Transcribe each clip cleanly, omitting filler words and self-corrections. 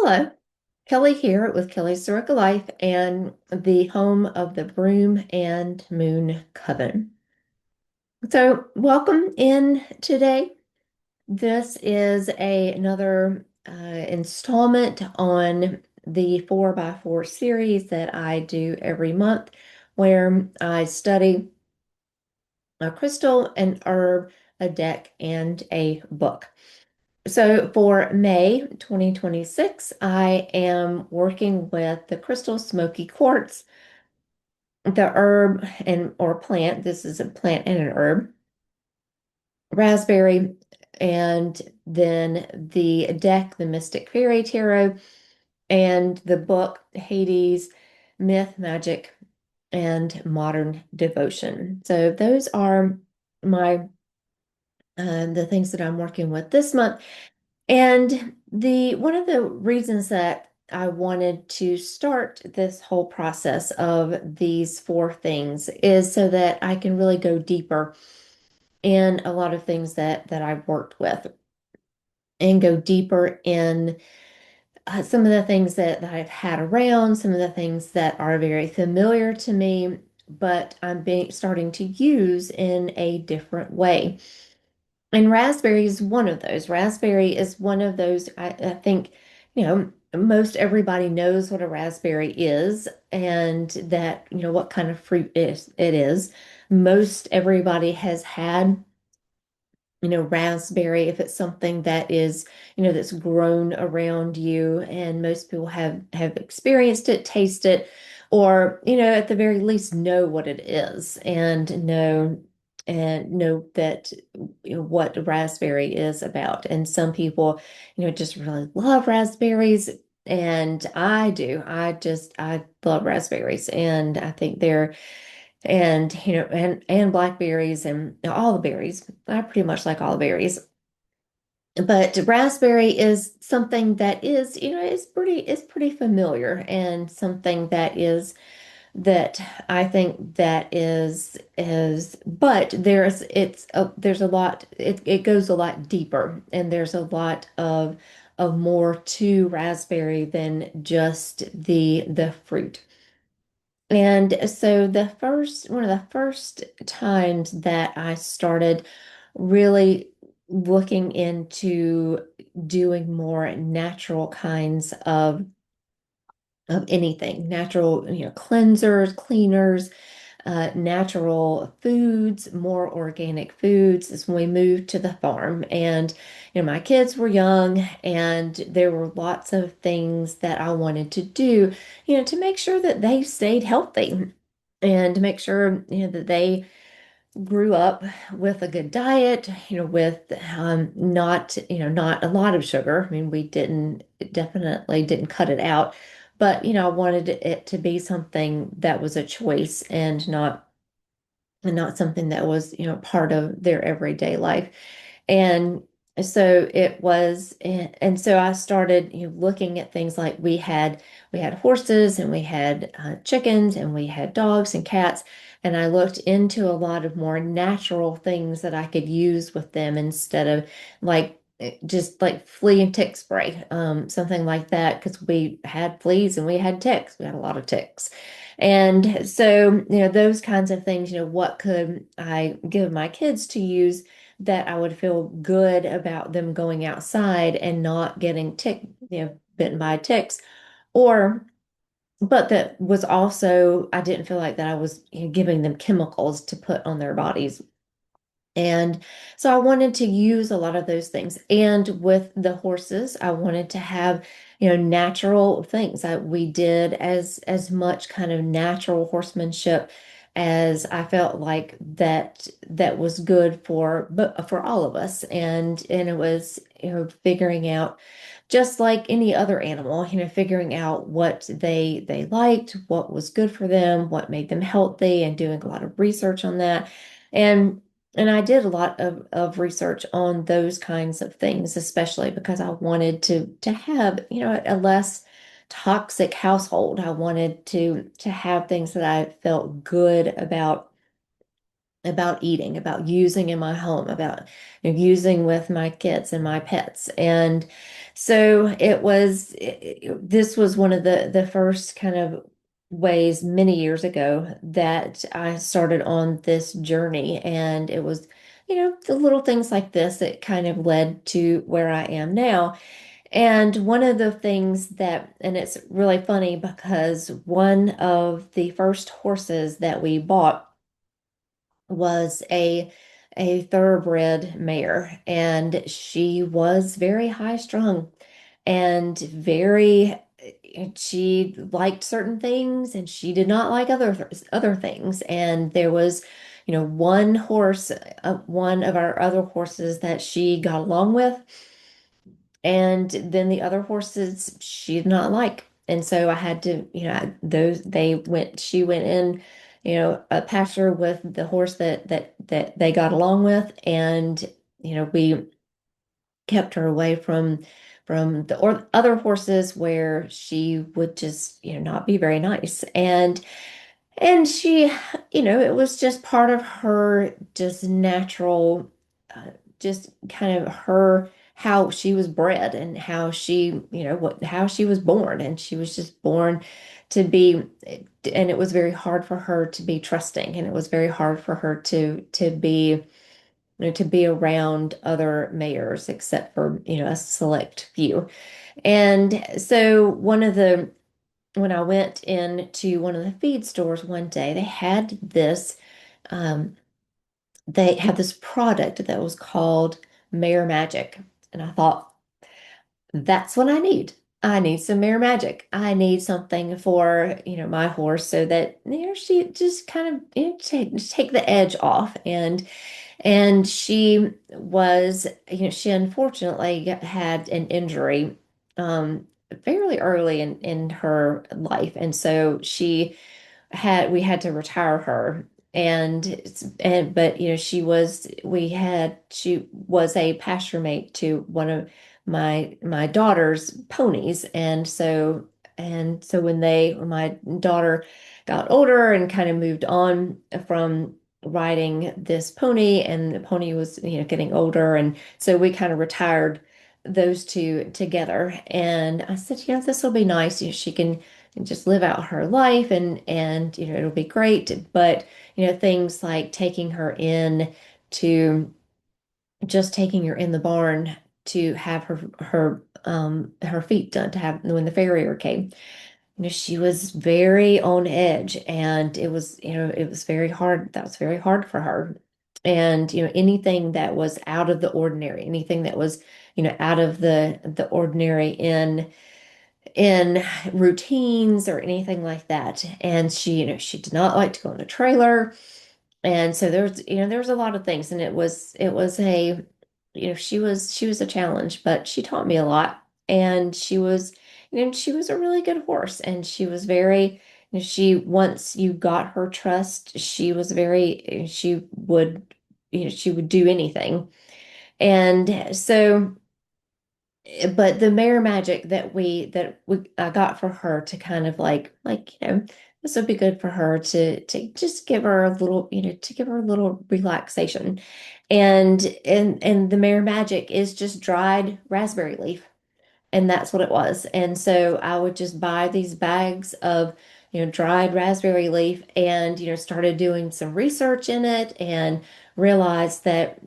Hello, Kelly here with Kelly's Circle Life and the home of the Broom and Moon Coven. So, welcome in today. This is another installment on the 4x4 series that I do every month, where I study a crystal, an herb, a deck, and a book. So for May 2026, I am working with the crystal smoky quartz, the herb and or plant. This is a plant and an herb, raspberry, and then the deck, the Mystic Fairy Tarot, and the book Hades, Myth, Magic, and Modern Devotion. So those are my the things that I'm working with this month. And the one of the reasons that I wanted to start this whole process of these four things is so that I can really go deeper in a lot of things that I've worked with and go deeper in some of the things that I've had around, some of the things that are very familiar to me, but I'm being starting to use in a different way. And raspberry is one of those. Raspberry is one of those, I think, most everybody knows what a raspberry is and that, what kind of fruit it is. Most everybody has had, raspberry if it's something that is, that's grown around you, and most people have experienced it, tasted it, or, at the very least know what it is and know that what raspberry is about. And some people, just really love raspberries. And I do. I love raspberries. And I think they're, and, and blackberries and all the berries. I pretty much like all the berries. But raspberry is something that is, is pretty familiar and something that I think that but there's a lot, it goes a lot deeper, and there's a lot of more to raspberry than just the fruit. And so one of the first times that I started really looking into doing more natural kinds of anything, natural, cleansers, cleaners, natural foods, more organic foods is when we moved to the farm. And, my kids were young, and there were lots of things that I wanted to do, to make sure that they stayed healthy and to make sure, that they grew up with a good diet, with not a lot of sugar. I mean, we definitely didn't cut it out, but I wanted it to be something that was a choice and not something that was, part of their everyday life. And so it was, and so I started, looking at things like we had horses, and we had chickens, and we had dogs and cats, and I looked into a lot of more natural things that I could use with them instead of like just like flea and tick spray, something like that, because we had fleas and we had ticks. We had a lot of ticks. And so, those kinds of things, what could I give my kids to use that I would feel good about them going outside and not getting bitten by ticks, or but that was also, I didn't feel like that I was, giving them chemicals to put on their bodies. And so I wanted to use a lot of those things. And with the horses, I wanted to have, natural things. We did as much kind of natural horsemanship as I felt like that was good for all of us. And it was, figuring out, just like any other animal, figuring out what they liked, what was good for them, what made them healthy, and doing a lot of research on that. And and I did a lot of research on those kinds of things, especially because I wanted to have, a less toxic household. I wanted to have things that I felt good about about eating, about using in my home, about using with my kids and my pets. And so this was one of the first kind of ways many years ago that I started on this journey. And it was, the little things like this that kind of led to where I am now. And one of the things and it's really funny because one of the first horses that we bought was a thoroughbred mare, and she was very high strung and she liked certain things and she did not like other things. And there was, one horse, one of our other horses that she got along with, and then the other horses she did not like. And so I had to, she went in, a pasture with the horse that they got along with. And, we kept her away from the other horses where she would just, not be very nice. And she, it was just part of her just natural, just kind of her, how she was bred and how she, how she was born. And she was just born to be, and it was very hard for her to be trusting. And it was very hard for her to be, to be around other mayors, except for, a select few. And so when I went into one of the feed stores one day, um, they had this product that was called Mare Magic. And I thought, that's what I need. I need some Mare Magic. I need something for, my horse so that, she just kind of, take the edge off. And she was, she unfortunately had an injury fairly early in her life. And so we had to retire her. But she was a pasture mate to one of my daughter's ponies. And so when my daughter got older and kind of moved on from riding this pony, and the pony was, getting older, and so we kind of retired those two together. And I said, this will be nice. She can just live out her life, and it'll be great. But things like taking her in the barn to have her feet done, to have when the farrier came. She was very on edge, and it was very hard. That was very hard for her. And, anything that was out of the ordinary, anything that was, out of the ordinary in routines or anything like that. And she did not like to go in a trailer. And so there was a lot of things, and it was she was a challenge, but she taught me a lot. And she was a really good horse, and she was very, once you got her trust, she would do anything. And so, but the Mare Magic that we I got for her to kind of like this would be good for her to just give her a little, to give her a little relaxation. And the Mare Magic is just dried raspberry leaf. And that's what it was. And so I would just buy these bags of, dried raspberry leaf, and, started doing some research in it, and realized that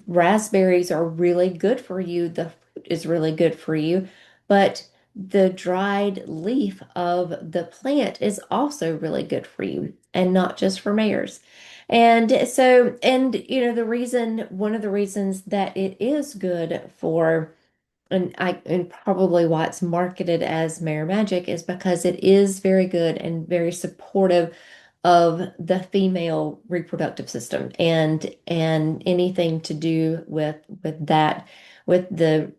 raspberries are really good for you. The fruit is really good for you, but the dried leaf of the plant is also really good for you, and not just for mares. And so, and, one of the reasons that it is good for, and probably why it's marketed as Mare Magic, is because it is very good and very supportive of the female reproductive system, and anything to do with that, with the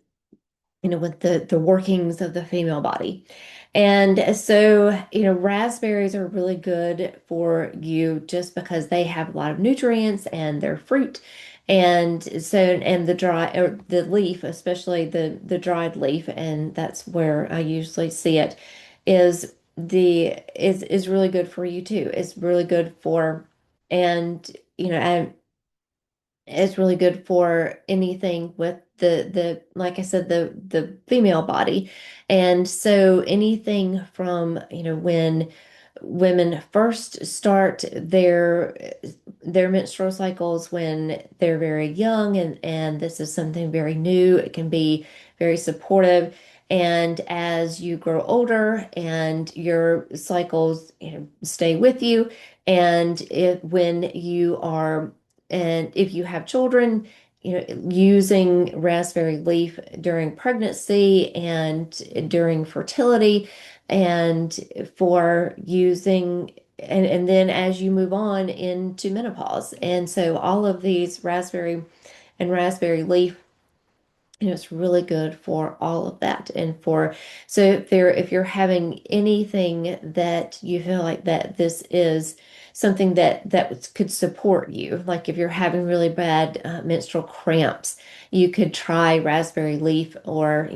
workings of the female body. And so, raspberries are really good for you just because they have a lot of nutrients, and they're fruit. And so, and the leaf, especially the dried leaf, and that's where I usually see it, is really good for you too. It's really good for, and and it's really good for anything with the like I said, the female body. And so anything from, when women first start their menstrual cycles when they're very young, and this is something very new, it can be very supportive. And as you grow older and your cycles, stay with you, and if you have children, using raspberry leaf during pregnancy and during fertility, and for using, and then as you move on into menopause. And so all of these raspberry and raspberry leaf, it's really good for all of that. And for, so if you're having anything that you feel like that this is something that could support you, like if you're having really bad menstrual cramps, you could try raspberry leaf, or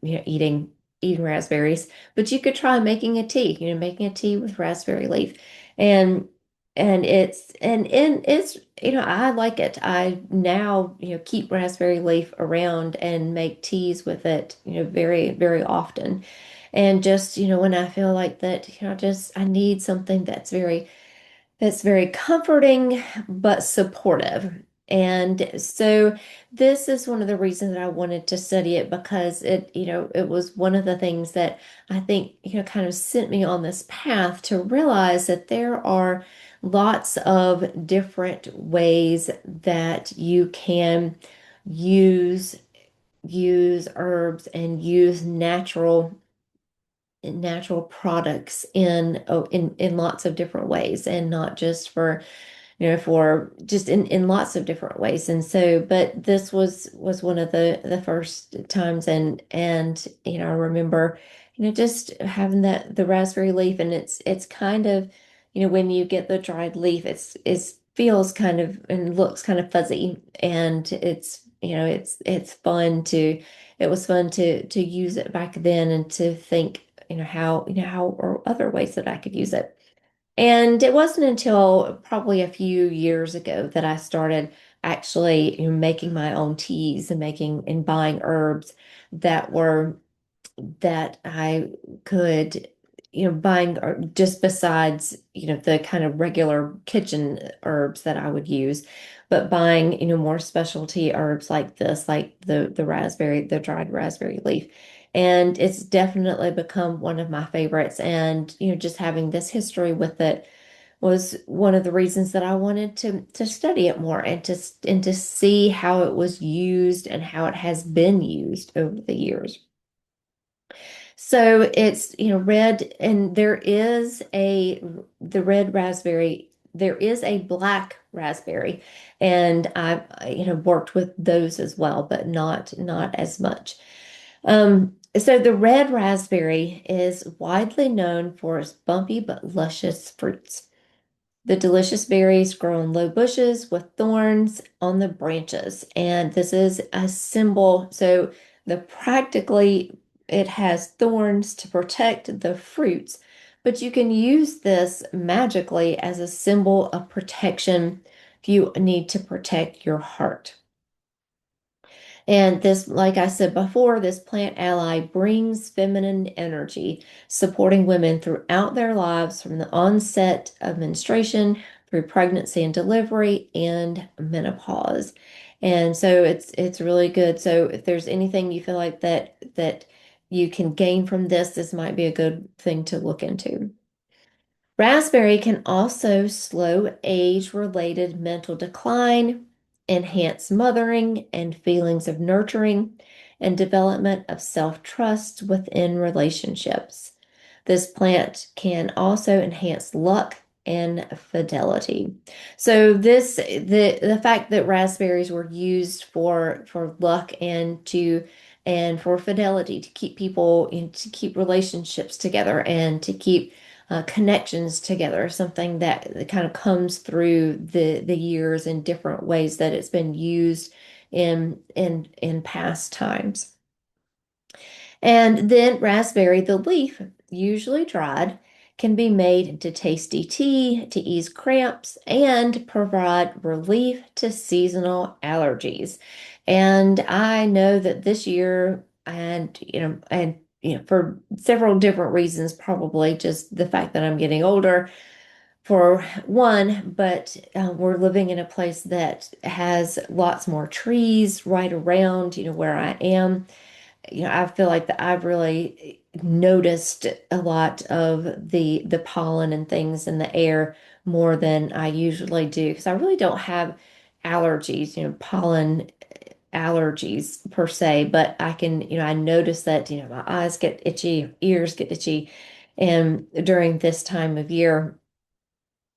eating raspberries, but you could try making a tea, making a tea with raspberry leaf. And it's, I like it. I now, keep raspberry leaf around and make teas with it, very, very often. And just, when I feel like that, I need something that's very comforting but supportive. And so this is one of the reasons that I wanted to study it, because it was one of the things that I think, kind of sent me on this path to realize that there are lots of different ways that you can use use herbs and use natural products in lots of different ways, and not just for just in lots of different ways. And so, but this was one of the first times, and I remember, just having the raspberry leaf, and it's kind of, when you get the dried leaf, it feels kind of and looks kind of fuzzy, and it was fun to use it back then, and to think, how or other ways that I could use it. And it wasn't until probably a few years ago that I started actually, making my own teas, and making and buying herbs that were that I could, buying, or just besides, the kind of regular kitchen herbs that I would use, but buying, more specialty herbs like this, like the dried raspberry leaf. And it's definitely become one of my favorites. And, just having this history with it was one of the reasons that I wanted to study it more, and to see how it was used and how it has been used over the years. So it's, red, and the red raspberry, there is a black raspberry, and I've, worked with those as well, but not as much. So the red raspberry is widely known for its bumpy but luscious fruits. The delicious berries grow on low bushes with thorns on the branches. And this is a symbol. So it has thorns to protect the fruits, but you can use this magically as a symbol of protection if you need to protect your heart. And this, like I said before, this plant ally brings feminine energy, supporting women throughout their lives from the onset of menstruation through pregnancy and delivery and menopause. And so it's really good. So if there's anything you feel like that you can gain from this, this might be a good thing to look into. Raspberry can also slow age-related mental decline, enhance mothering and feelings of nurturing, and development of self-trust within relationships. This plant can also enhance luck and fidelity. So the fact that raspberries were used for luck, and for fidelity, to keep people, to keep relationships together, and to keep connections together, something that kind of comes through the years in different ways that it's been used in past times. And then raspberry, the leaf, usually dried, can be made into tasty tea to ease cramps and provide relief to seasonal allergies. And I know that this year, for several different reasons, probably just the fact that I'm getting older, for one, but we're living in a place that has lots more trees right around, where I am. I feel like that I've really noticed a lot of the pollen and things in the air more than I usually do because I really don't have allergies, pollen allergies per se, but I can, I notice that, my eyes get itchy, ears get itchy, and during this time of year.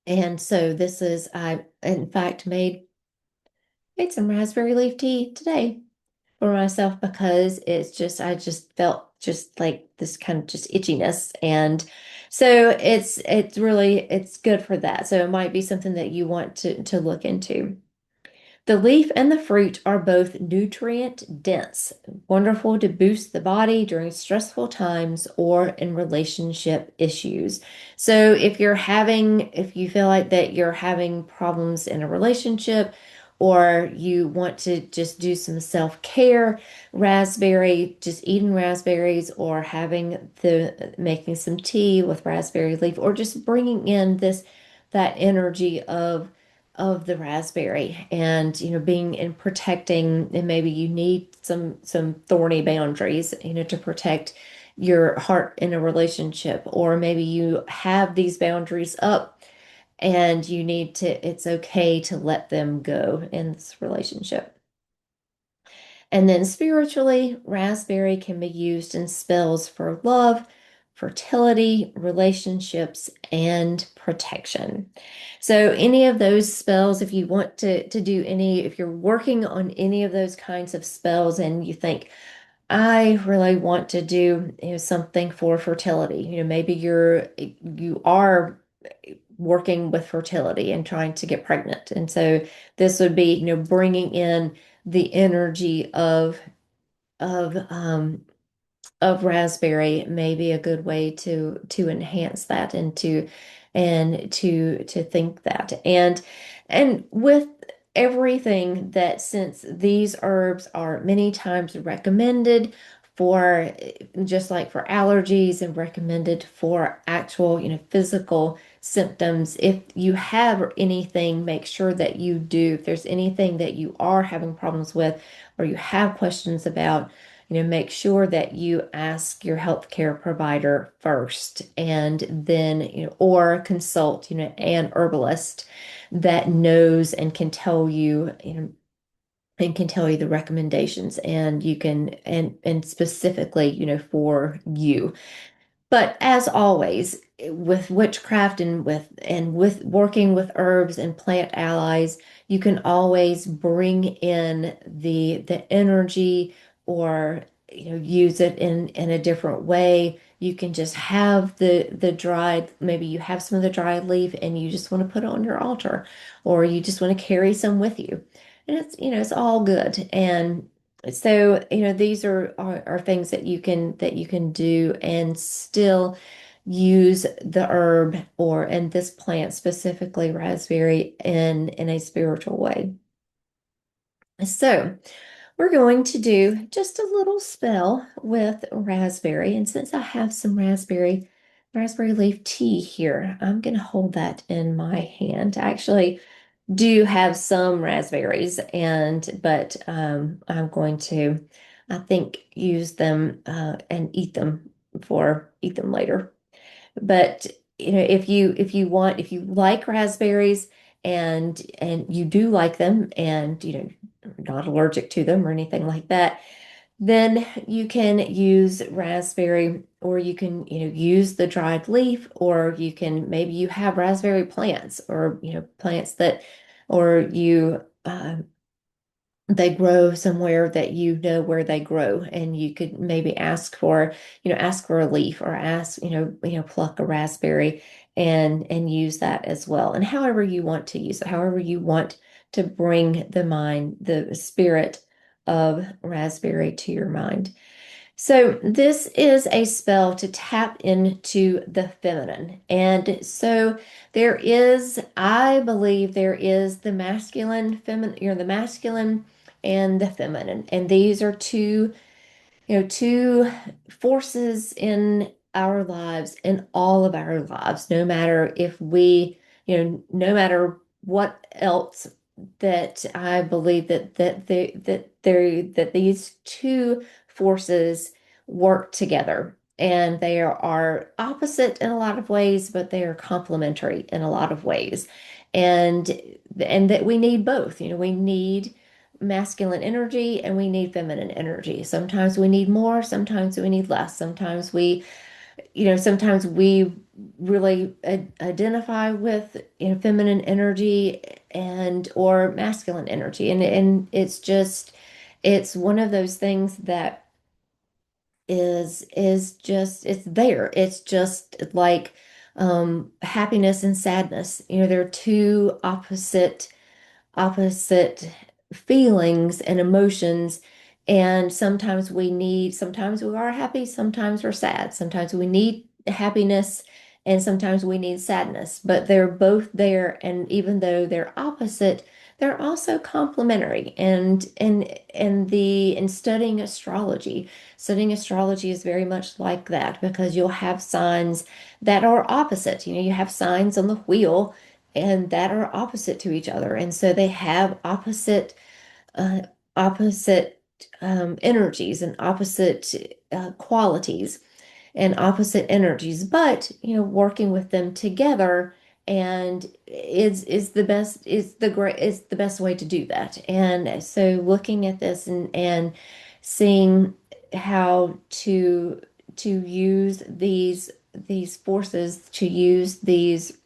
And so I in fact made some raspberry leaf tea today for myself because I just felt just like this kind of just itchiness. And so it's good for that. So it might be something that you want to look into. The leaf and the fruit are both nutrient dense, wonderful to boost the body during stressful times or in relationship issues. So if you feel like that you're having problems in a relationship or you want to just do some self-care, just eating raspberries or making some tea with raspberry leaf or just bringing in that energy of the raspberry and being and protecting, and maybe you need some thorny boundaries to protect your heart in a relationship, or maybe you have these boundaries up and it's okay to let them go in this relationship. And then spiritually, raspberry can be used in spells for love, fertility, relationships, and protection. So any of those spells, if you want to do any, if you're working on any of those kinds of spells and you think, I really want to do, something for fertility, maybe you are working with fertility and trying to get pregnant. And so this would be, bringing in the energy of of raspberry may be a good way to enhance that and to think that. And with everything that, since these herbs are many times recommended for, just like for allergies and recommended for actual, physical symptoms, if you have anything, make sure that you do. If there's anything that you are having problems with or you have questions about, make sure that you ask your healthcare provider first and then, or consult, an herbalist that knows and can tell you, and can tell you the recommendations, and you can, and specifically, for you. But as always, with witchcraft and with working with herbs and plant allies, you can always bring in the energy, or use it in a different way. You can just have the dried, maybe you have some of the dried leaf and you just want to put it on your altar, or you just want to carry some with you. And it's all good. And so, these are things that you can do and still use the herb, or and this plant, specifically raspberry, in a spiritual way. So, we're going to do just a little spell with raspberry. And since I have some raspberry leaf tea here, I'm going to hold that in my hand. I actually do have some raspberries, but I'm going to, I think, use them and eat them later. But if you like raspberries and you do like them, and not allergic to them or anything like that, then you can use raspberry, or you can, use the dried leaf, or maybe you have raspberry plants, or, plants that, or they grow somewhere that where they grow, and you could maybe ask for a leaf, or pluck a raspberry and use that as well. And however you want to use it, however you want to bring the spirit of raspberry to your mind. So this is a spell to tap into the feminine. And so I believe there is the masculine, feminine, the masculine and the feminine. And these are two forces in our lives, in all of our lives, no matter if we, no matter what else, that I believe that these two forces work together. And they are opposite in a lot of ways, but they are complementary in a lot of ways. And and that we need both. We need masculine energy and we need feminine energy. Sometimes we need more, sometimes we need less. Sometimes we really identify with, feminine energy and or masculine energy. And it's one of those things that is just it's there. It's just like happiness and sadness. They're two opposite feelings and emotions. And sometimes we are happy, sometimes we're sad, sometimes we need happiness, and sometimes we need sadness. But they're both there, and even though they're opposite, they're also complementary. And studying astrology is very much like that because you'll have signs that are opposite. You have signs on the wheel and that are opposite to each other. And so they have uh, opposite energies and opposite qualities and opposite energies, but working with them together and is the best is the best way to do that. And so looking at this and seeing how to use these forces, to use these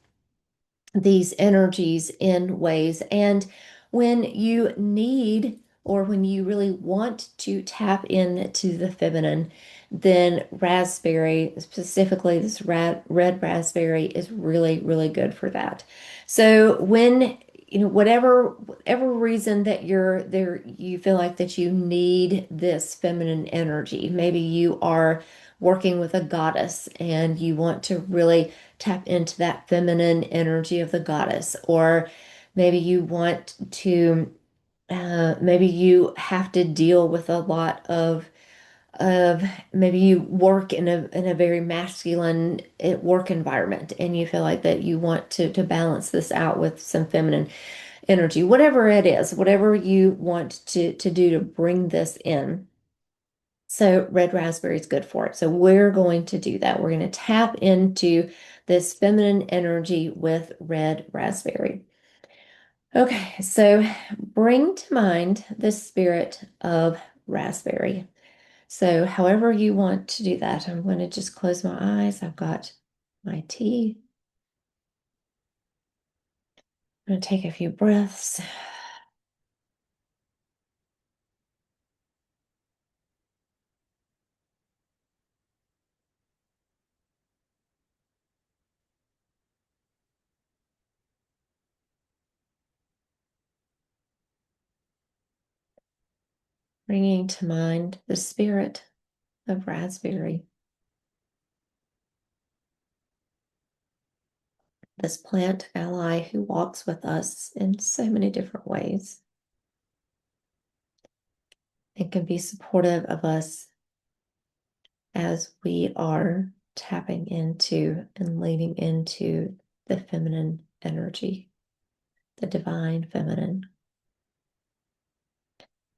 energies in ways. And when you need or when you really want to tap into the feminine, then raspberry, specifically this red raspberry, is really, really good for that. So when whatever reason that you're there, you feel like that you need this feminine energy. Maybe you are working with a goddess and you want to really tap into that feminine energy of the goddess, or maybe you want to, maybe you have to deal with a lot of maybe you work in a very masculine work environment and you feel like that you want to balance this out with some feminine energy, whatever it is, whatever you want to do to bring this in. So red raspberry is good for it. So we're going to do that. We're going to tap into this feminine energy with red raspberry. Okay, so bring to mind the spirit of raspberry. So however you want to do that, I'm going to just close my eyes. I've got my tea. I'm going to take a few breaths. Bringing to mind the spirit of raspberry, this plant ally who walks with us in so many different ways and can be supportive of us as we are tapping into and leaning into the feminine energy, the divine feminine,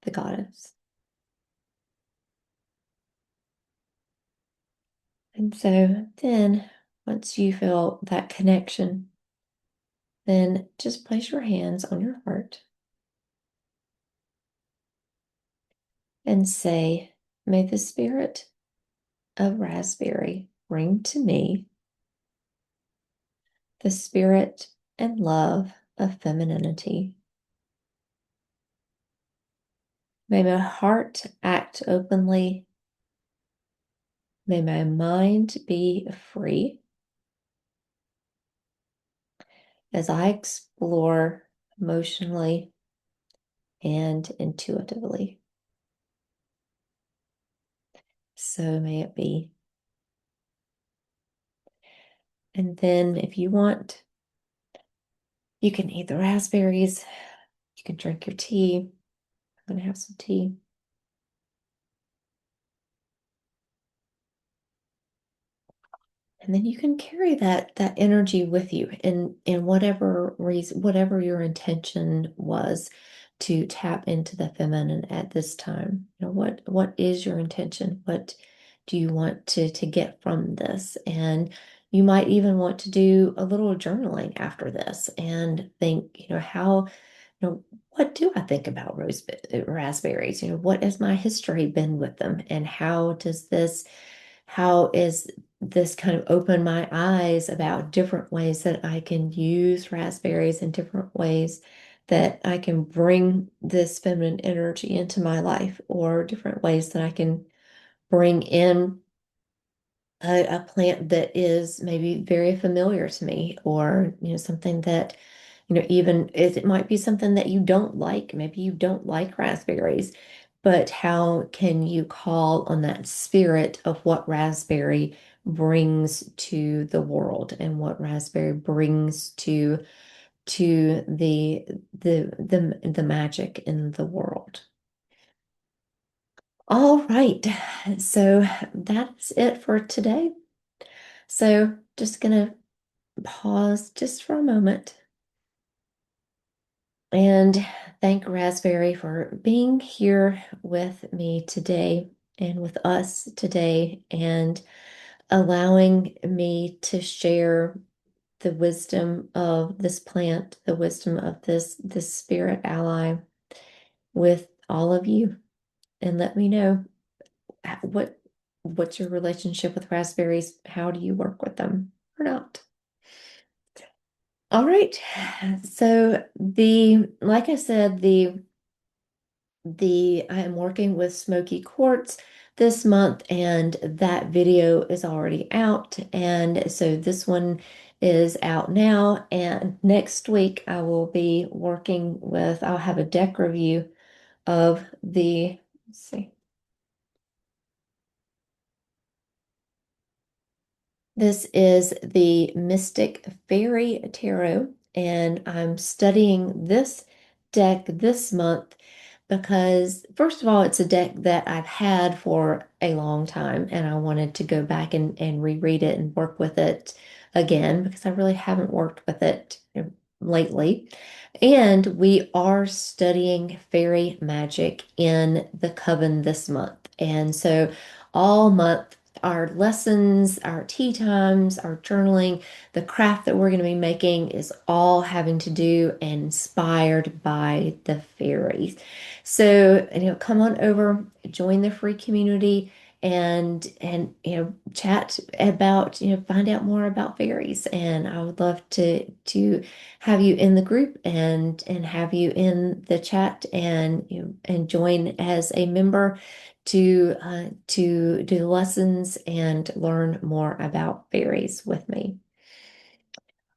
the goddess. And so then, once you feel that connection, then just place your hands on your heart and say, may the spirit of raspberry bring to me the spirit and love of femininity. May my heart act openly. May my mind be free as I explore emotionally and intuitively. so may it be. And then if you want, you can eat the raspberries, you can drink your tea. I'm gonna have some tea. And then you can carry that energy with you in whatever reason, whatever your intention was to tap into the feminine at this time. What is your intention? What do you want to get from this? And you might even want to do a little journaling after this and think, how, what do I think about raspberries? What has my history been with them? And how is this kind of opened my eyes about different ways that I can use raspberries in different ways that I can bring this feminine energy into my life, or different ways that I can bring in a plant that is maybe very familiar to me, or something that even if it might be something that you don't like, maybe you don't like raspberries, but how can you call on that spirit of what raspberry brings to the world, and what raspberry brings to the magic in the world. All right, so that's it for today. So just gonna pause just for a moment and thank Raspberry for being here with me today and with us today, and allowing me to share the wisdom of this plant, the wisdom of this spirit ally with all of you. And let me know what's your relationship with raspberries? How do you work with them or not? All right. So like I said, I am working with smoky quartz this month, and that video is already out. And so this one is out now. And next week I will be working with, I'll have a deck review of let's see. This is the Mystic Fairy Tarot, and I'm studying this deck this month because, first of all, it's a deck that I've had for a long time, and I wanted to go back and reread it and work with it again because I really haven't worked with it lately. And we are studying fairy magic in the coven this month. And so all month, our lessons, our tea times, our journaling, the craft that we're going to be making is all having to do and inspired by the fairies. So, come on over, join the free community, and chat about, find out more about fairies. And I would love to have you in the group, and have you in the chat, and join as a member to do the lessons and learn more about fairies with me.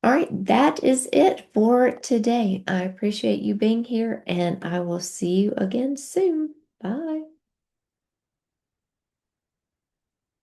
All right, that is it for today. I appreciate you being here, and I will see you again soon. Bye.